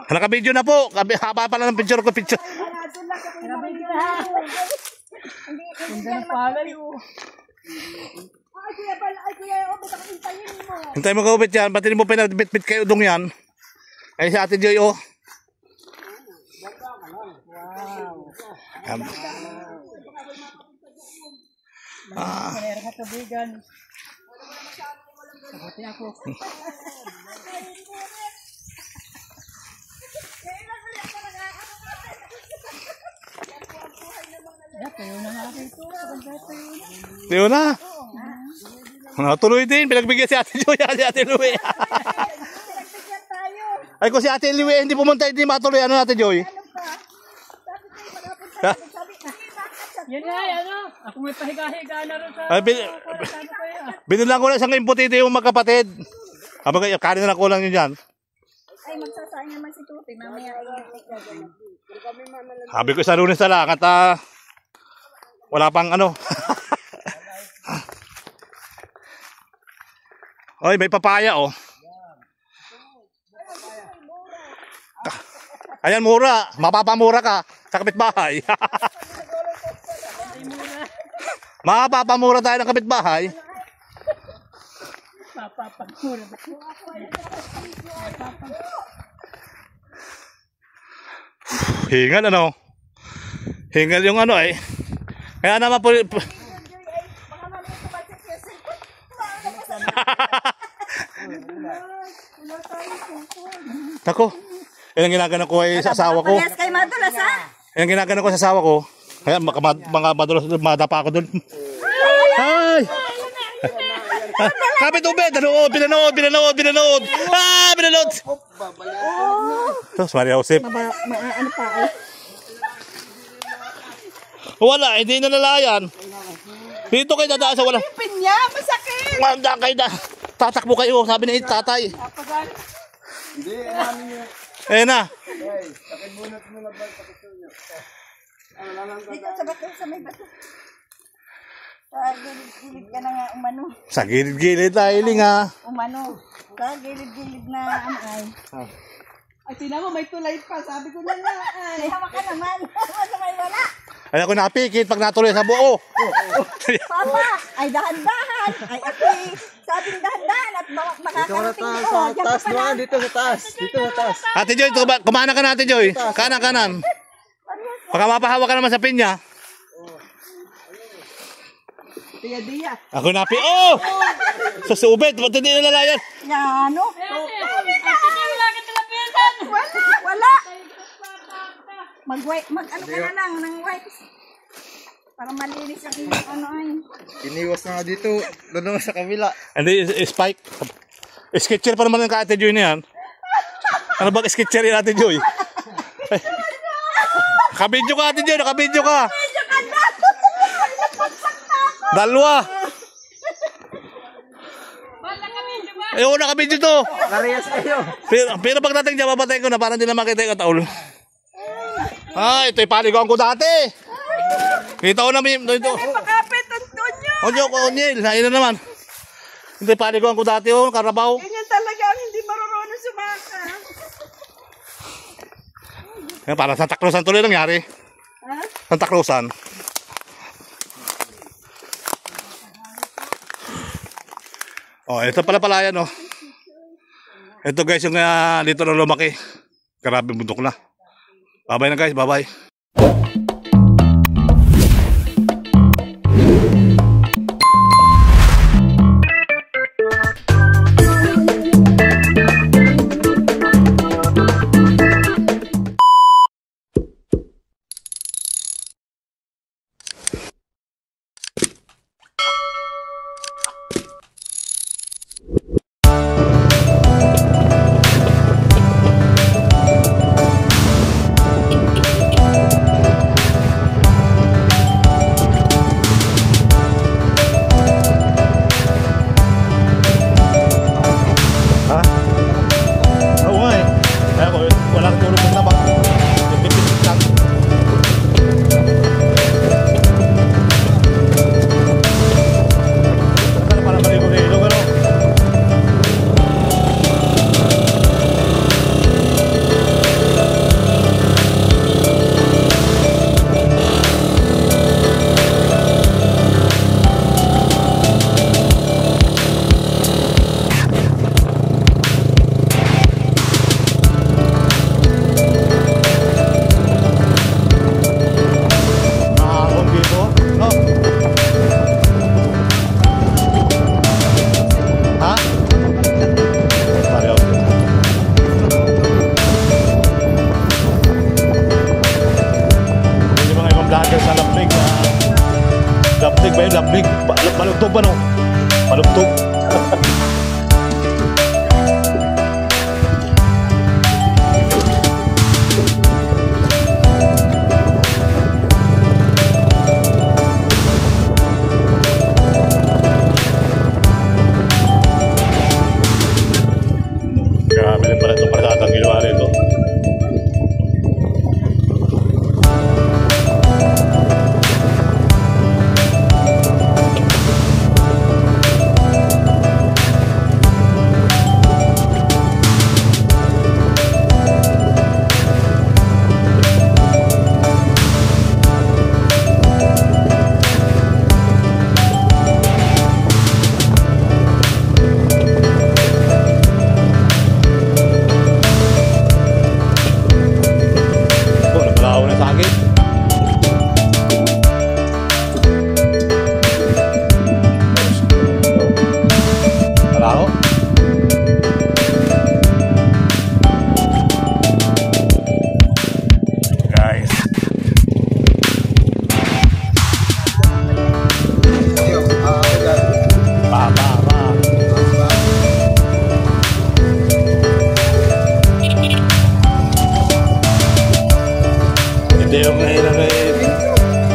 Naka-video na po. Haba pala ng picture ko. Naka-video na. Ganda ng palay oh. Ay kuya, Obet, ako hintayin mo. Hintayin mo ka, Obet, yan. Ba't hindi mo pinabit-bit kayo udong yan? Ay, si Ate Joy, oh. Wow. Meron ka tubigan. Saguti ako. Tayo na nga rito. Tayo na. Tuloy din. Pinagbigyan si Ate Joy. Si Ate Louie. Ay kung si Ate Louie hindi pumunta, hindi matuloy. Ano Ate Joy? Yan nga, ano? Ako may pahiga-higa na rin sa... Binulang ko na isang imputito yung magkapatid. Kanin na kulang yun dyan. Ay, magsasayang naman si Tuti. Mamaya ay sabi ko sa Lunes na lang at wala pang ano. Oy, may papaya oh. Ayan, mura. Mapapamura ka sa kapitbahay. Mapapamura tayo ng kapitbahay. mapapamura. Hingal ano? Hingal yung ano eh. Kaya naman po... Tako. Yan ang ginagana ko ay sa asawa ko. Parehas kayo madulas ha? Yan ang ginagana ko sa asawa ko. Kaya mga madulas, madapa ako dun. Ay! Kapit ube! Binanood! Binanood! Tapos Maria Josep. Ano pa ay? Wala, hindi na nalayan. Dito kayo dadaan sa wala. Pinya, masakit! Manda kayo na. Tatakbo kayo, sabi ni tatay. Hindi, namin yun. Ayan na. Pakibunot mo na ba sa gusto nyo? Dito sa bato, sa may bato. Sa gilid-gilid ka na nga umano. Sa gilid-gilid tayo, Linga. Umano. Sa gilid-gilid na ay. Ay, tina mo, may tulay pa. Sabi ko na nga ay. Hawa ka naman. Ano may wala? Ay ako napikit pag natuloy sa buo. Papa, ay dahan-dahan. Ay ate, sabing dahan-dahan at makakarating dito. Taas naman, dito sa taas. Dito sa taas. Ate Joy, kumana ka na Ate Joy. Kanan. Baka mapahawa ka naman sa pinya. Diya. Ako napi. Oh! Susubit, ba't hindi na nalayan? Ano? Wala. Mag-ano ka na lang ng wipes. Para malinis ang ano ay. Iniwas na nga dito. Doon naman sa kabila. Hindi, spike. Sketcher pa naman ng ka Ate Joy na yan. Ano ba sketcher yun Ate Joy? Nakabidyo ka Ate Joy, nakabidyo ka. Dalawa. Ayoko nakabidyo to. Parehas kayo. Pero pagdating dyan, mapatay ko na parang hindi na makita yung kataul. Ah, ito'y paliguan ko dati. Kita ko namin. Ito. Makapit, Antonio. Onyo ko, Onyel. Ayun na naman. Ito'y paliguan ko dati, oh, Karabaw. Ganyan talaga ang hindi marunong sumaka. Yan, parang Santa Cruzan tuloy nangyari. Ha? Santa Cruzan. Oh, ito pala yan, oh. Ito guys, yung dito na lumaki. Grabe bundok na. Bye-bye na guys, bye-bye. pa no. Palugtog. Grabe din pala itong parada ang ginawa rito.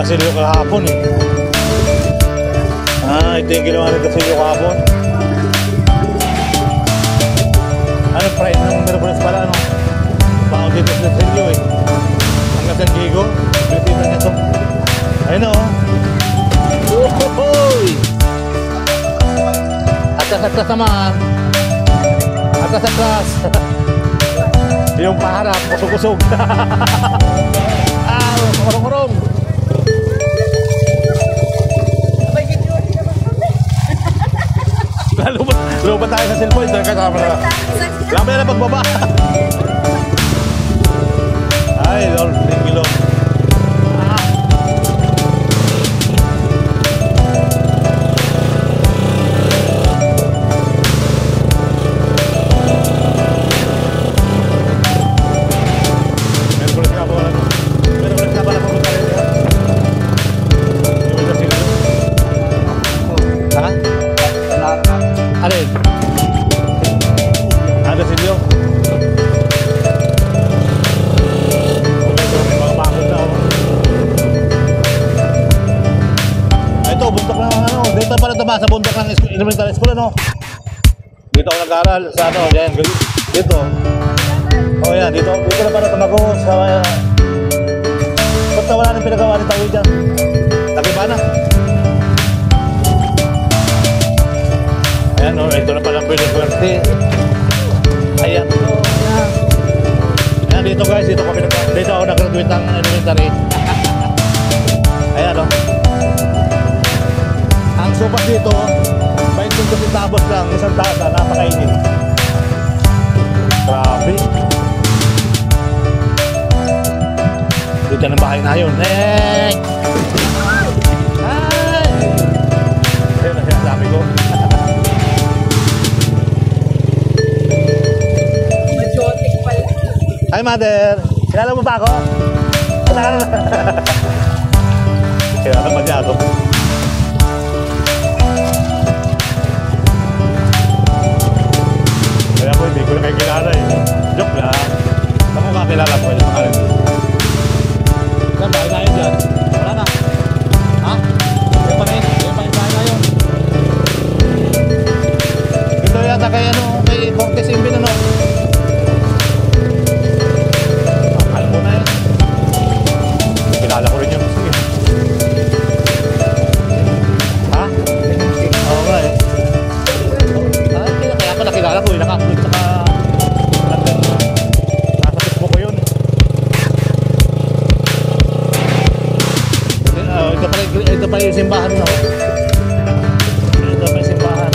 Dasilyo kahapon eh. Ito yung ginawa ng dasilyo kahapon. Ano, pride ng Merkulis pala, ano? Bawang dito sa dasilyo eh. Hanggang San Diego, bilitin na ito. Ayun o. Ohohoy! Atas-atas naman. Atas-atas. Yung paharap, kusog-kusog. Kurong-kurong. Lupa tayo sa cellphone, dahil kasama na. Lamay na pagbaba. Ay, Lord, thank you, Lord. Sa bundok ng elementary school, ano? Dito ako nag-aaral sa ano, yan, dito. Oh yan, dito na para tumago sa basta wala nang pinagawa ni Tawi dyan. Nakiba na. Ayan, oh, ito na pala pwede swerte. Ayan, oh, ayan. Ayan, dito guys, dito ako nag-graduate ng elementary. Ayan, oh. Ang sopas dito, 25 centavos lang, isang tasa, napakainit. Grabe. Dito ng bahay na yun. Hey! Ay! Ayun na sinasabi ko. Majotic pala. Hi, mother! Kilala mo ba ako? Kilala ba niya ako? Kaya po, hindi ko na kayo kilala eh. Joke lang. Saan mo kakilala po yung mga rin? Saan, bahay na yun dyan? Wala na. Ha? Yung pa rin bahay na yun. Ito yata kay ano, kay Cortes Imbin ano. Akal mo na yun. Kilala ko rin yun. Sige. Ha? Oo nga eh. Kaya ako nakilala ko, naka-upload saka nasa Facebook ko yun. Ito pala yung simbahan no? Ito pala yung simbahan.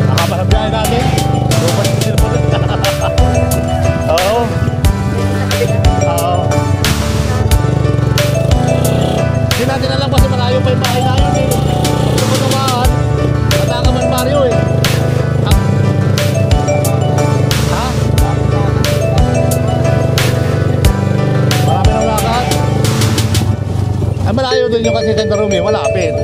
Nakapasabihan natin. Oo. Oo. Hindi natin alam kasi malayo pa yung bahay namin eh. Ito mo naman. din yung kasi Santa Rumi, malapit.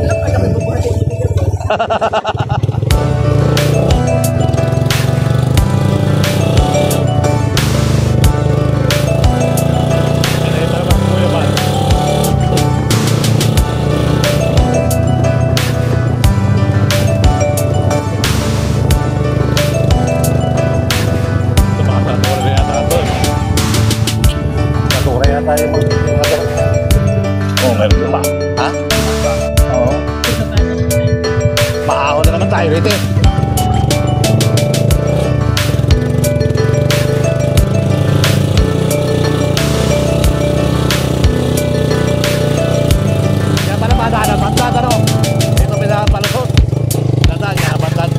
Oh, meron pa. Ha? Oo. Maahon na naman tayo rito eh. Kaya pala madaan ang bantad, ano? Dito pinapalusot. Nadaan niya ang bantad.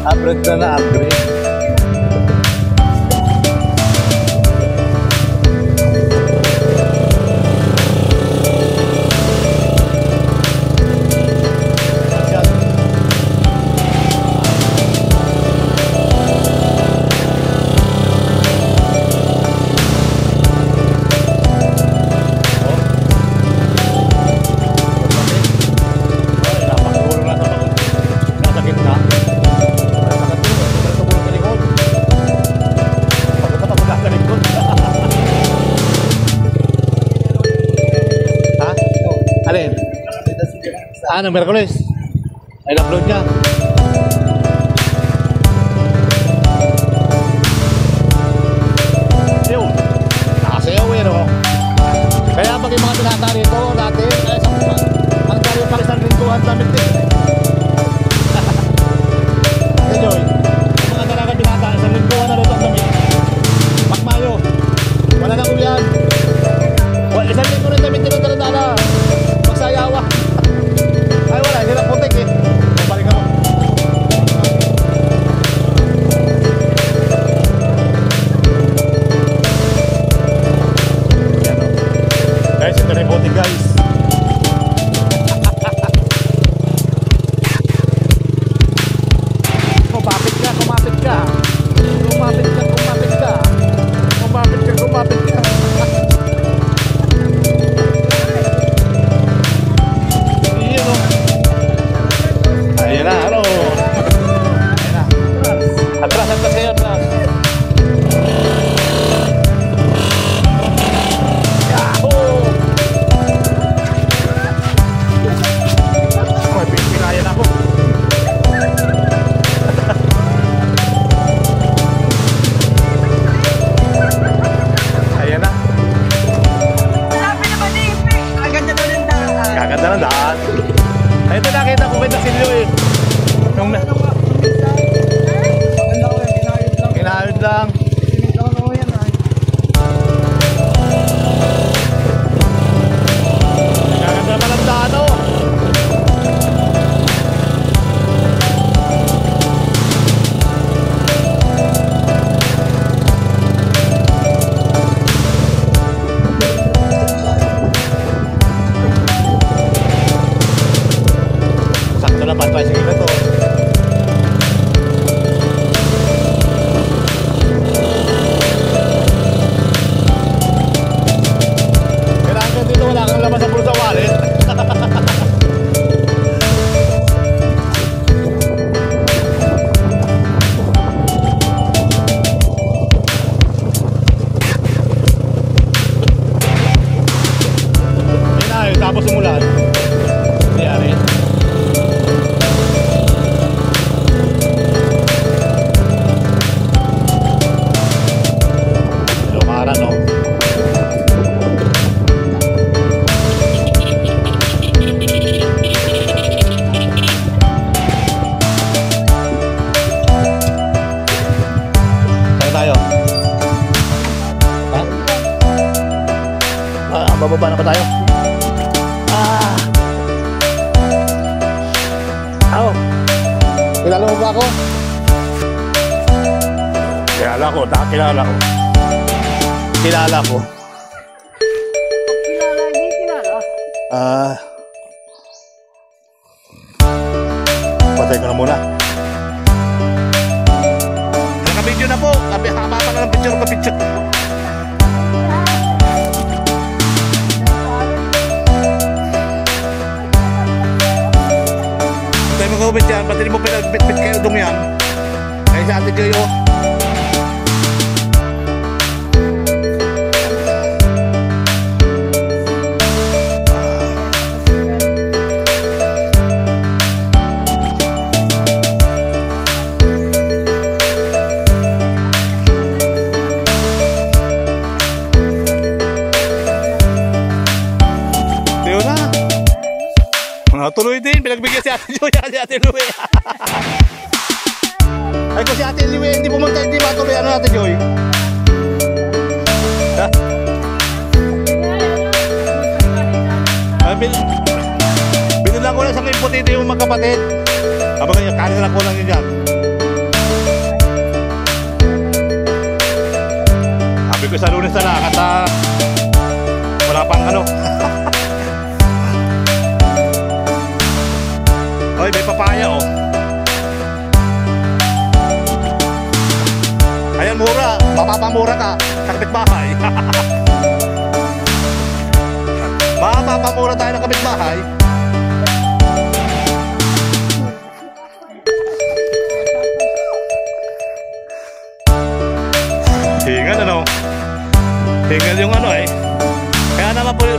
Upgrade na upgrade. Ano, Merkulis? Ay, upload niya. Yun. Nakasayaw eh, no? Kaya pag yung mga binata rito, dati, ang dami pa isang lingguhan damit din. Enjoy. Yung mga talaga binata, isang lingguhan na rito ang damit. Pagmayo. Wala na ulian. Isang linggo na damit nila taladala. Magsayawa. Ay wala, hindi na putik eh. Balik ako. Yan o. Guys, ito na yung putik guys. Kumapit ka, kumapit ka. Kumapit ka, kumapit ka. Kumapit ka, kumapit ka. bababa na pa tayo. Kilala mo ba ako? Kilala ko. Kilala ko. Kilala, di kilala. Patay ko na muna. Naka-video na po. Haba pa na ng picture. Patay mo comment yan. Patay mo pinagbit-bit kayo dong yan. Kaya sa atin Joy, oh. Tuloy din, pinagbigyan si Ate Joy, si Ate Louie. Ay kung si Ate Louie hindi pumunta, hindi matuloy ano Ate Joy. Binilang ko lang sa impotito yung magkapatid. Habang kanya, kanin na lang ko lang yun dyan. Sabi ko sa Lunes na lang, at wala pang ano. Oy, may papaya oh. Ayan, mura. Mapapamura ka sa kapitbahay. Mapapamura tayo ng kapitbahay. Hingal ano? Hingal yung ano eh. Kaya naman po.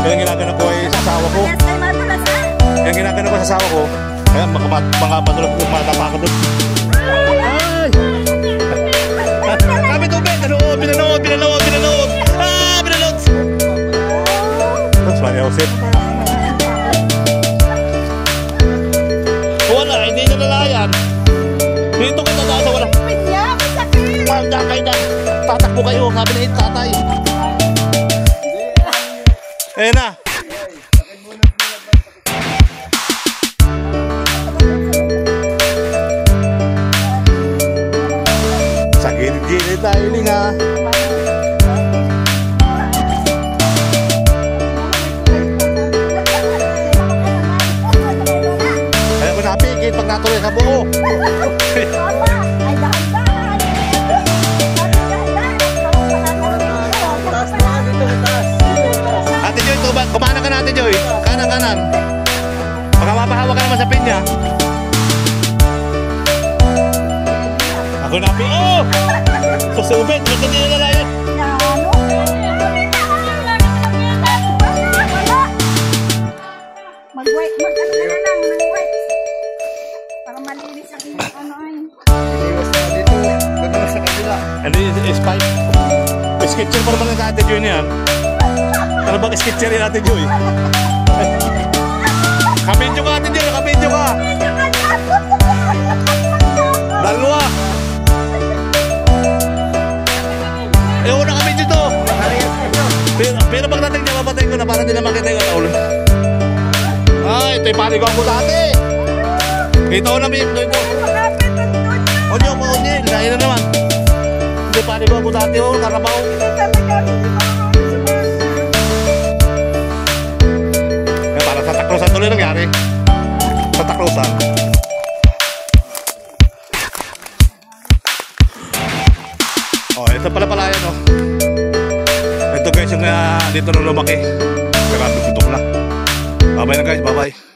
Kaya ginagana ko ay sa asawa ko. Kaya ginagana ko sa asawa ko. Kaya mga matulog ko, matapa ako doon. Ay! Kami tubig! Pinanood! Pinanood! Tapos Maria Josep. Wala, hindi na nalayan. Dito ka na sa walang. Malda kayo na. Tatakbo kayo, sabi na yung tatay. Eh na. Sa gilid-gilid tayo linga. Kaya ko napigil pag natuloy sa buo. Kumana ka natin, Joy. Kanan. Baka mapahawa ka naman sa pinya. Ako na, oh! Susubit, ba't hindi nalalayan? Mag-wait para malinis ang ano ay. Iniwas na dito. Doon na sa kabila. Ano yung spike? Sketcher pa naman ng Ate Joy niyan. Ano bang sketcher yung Ate Joy? Kabidyo ka Ate Joy, kabidyo ka! Dalawa! Una kabidyo to! Pero pag natin niya, mapatay ko na para nila makita yung ulo. Ito yung paligawang ko dati! Ito na ito. Onyo po, onyo. Lahin na naman. Ito yung paligawang ko dati, karabaw. Sa taklosan tuloy nangyari. Sa taklosan. Oh, ito pala yan oh. Ito guys yung dito na lumaki. Grabe putok na. Bye bye na guys, bye bye.